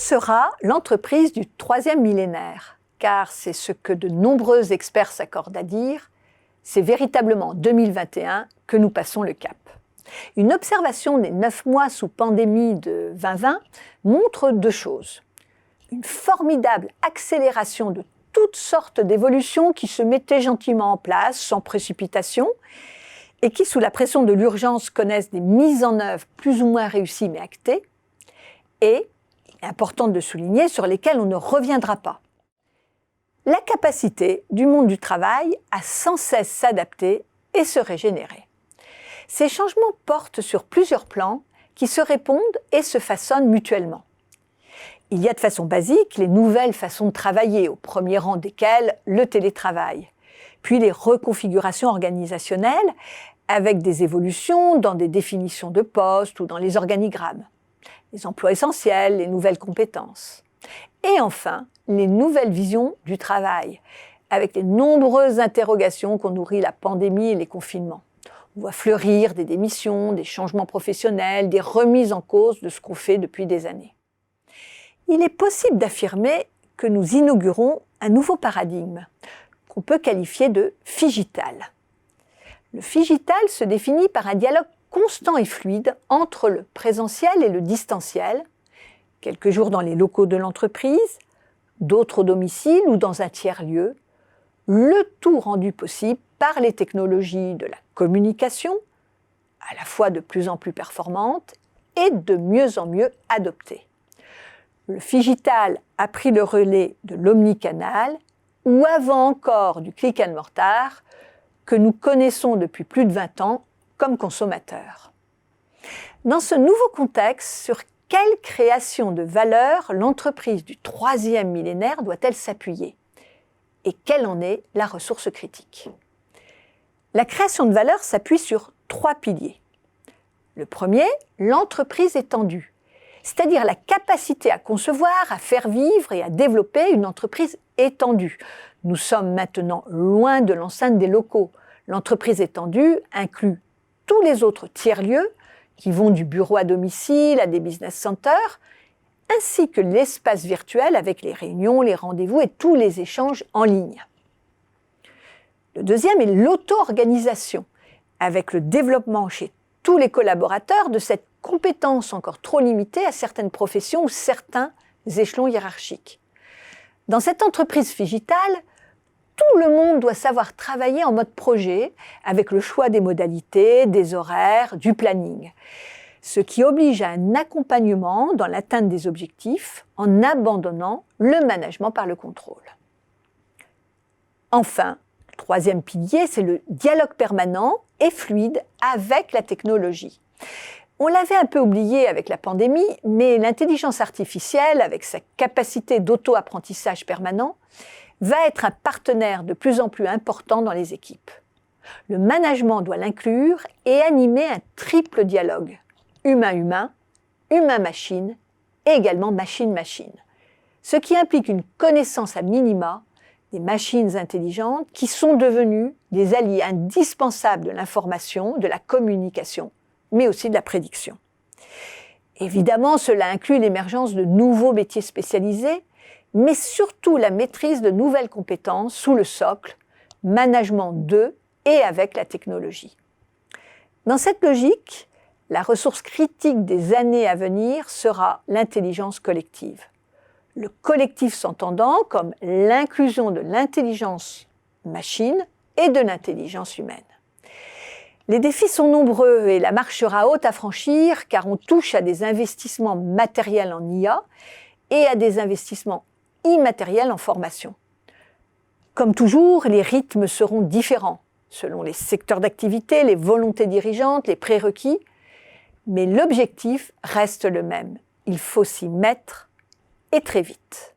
sera l'entreprise du troisième millénaire? Car c'est ce que de nombreux experts s'accordent à dire, c'est véritablement en 2021 que nous passons le cap. Une observation des 9 mois sous pandémie de 2020 montre deux choses. Une formidable accélération de toutes sortes d'évolutions qui se mettaient gentiment en place, sans précipitation, et qui, sous la pression de l'urgence, connaissent des mises en œuvre plus ou moins réussies mais actées, et, important de souligner, sur lesquelles on ne reviendra pas. La capacité du monde du travail à sans cesse s'adapter et se régénérer. Ces changements portent sur plusieurs plans qui se répondent et se façonnent mutuellement. Il y a de façon basique les nouvelles façons de travailler, au premier rang desquelles le télétravail, puis les reconfigurations organisationnelles avec des évolutions dans des définitions de postes ou dans les organigrammes, les emplois essentiels, les nouvelles compétences. Et enfin, les nouvelles visions du travail, avec les nombreuses interrogations qu'ont nourries la pandémie et les confinements. On voit fleurir des démissions, des changements professionnels, des remises en cause de ce qu'on fait depuis des années. Il est possible d'affirmer que nous inaugurons un nouveau paradigme, qu'on peut qualifier de figital. Le figital se définit par un dialogue constant et fluide entre le présentiel et le distanciel, quelques jours dans les locaux de l'entreprise, d'autres au domicile ou dans un tiers-lieu, le tout rendu possible par les technologies de la communication, à la fois de plus en plus performantes et de mieux en mieux adoptées. Le figital a pris le relais de l'omnicanal ou avant encore du click and mortar que nous connaissons depuis plus de 20 ans comme consommateurs. Dans ce nouveau contexte, sur quelle création de valeur l'entreprise du troisième millénaire doit-elle s'appuyer? Et quelle en est la ressource critique? La création de valeur s'appuie sur 3 piliers. Le premier, l'entreprise étendue, c'est-à-dire la capacité à concevoir, à faire vivre et à développer une entreprise étendue. Nous sommes maintenant loin de l'enceinte des locaux. L'entreprise étendue inclut tous les autres tiers-lieux qui vont du bureau à domicile à des business centers, ainsi que l'espace virtuel avec les réunions, les rendez-vous et tous les échanges en ligne. Le deuxième est l'auto-organisation, avec le développement chez tous les collaborateurs de cette compétence encore trop limitée à certaines professions ou certains échelons hiérarchiques. Dans cette entreprise figitale, tout le monde doit savoir travailler en mode projet, avec le choix des modalités, des horaires, du planning. Ce qui oblige à un accompagnement dans l'atteinte des objectifs en abandonnant le management par le contrôle. Enfin, le troisième pilier, c'est le dialogue permanent et fluide avec la technologie. On l'avait un peu oublié avec la pandémie, mais l'intelligence artificielle, avec sa capacité d'auto-apprentissage permanent, va être un partenaire de plus en plus important dans les équipes. Le management doit l'inclure et animer un triple dialogue, humain-humain, humain-machine et également machine-machine, ce qui implique une connaissance à minima des machines intelligentes qui sont devenues des alliés indispensables de l'information, de la communication, mais aussi de la prédiction. Évidemment, cela inclut l'émergence de nouveaux métiers spécialisés, mais surtout la maîtrise de nouvelles compétences sous le socle, management de et avec la technologie. Dans cette logique, la ressource critique des années à venir sera l'intelligence collective. Le collectif s'entendant comme l'inclusion de l'intelligence machine et de l'intelligence humaine. Les défis sont nombreux et la marche sera haute à franchir car on touche à des investissements matériels en IA et à des investissements immatériels en formation. Comme toujours, les rythmes seront différents selon les secteurs d'activité, les volontés dirigeantes, les prérequis, mais l'objectif reste le même. Il faut s'y mettre et très vite.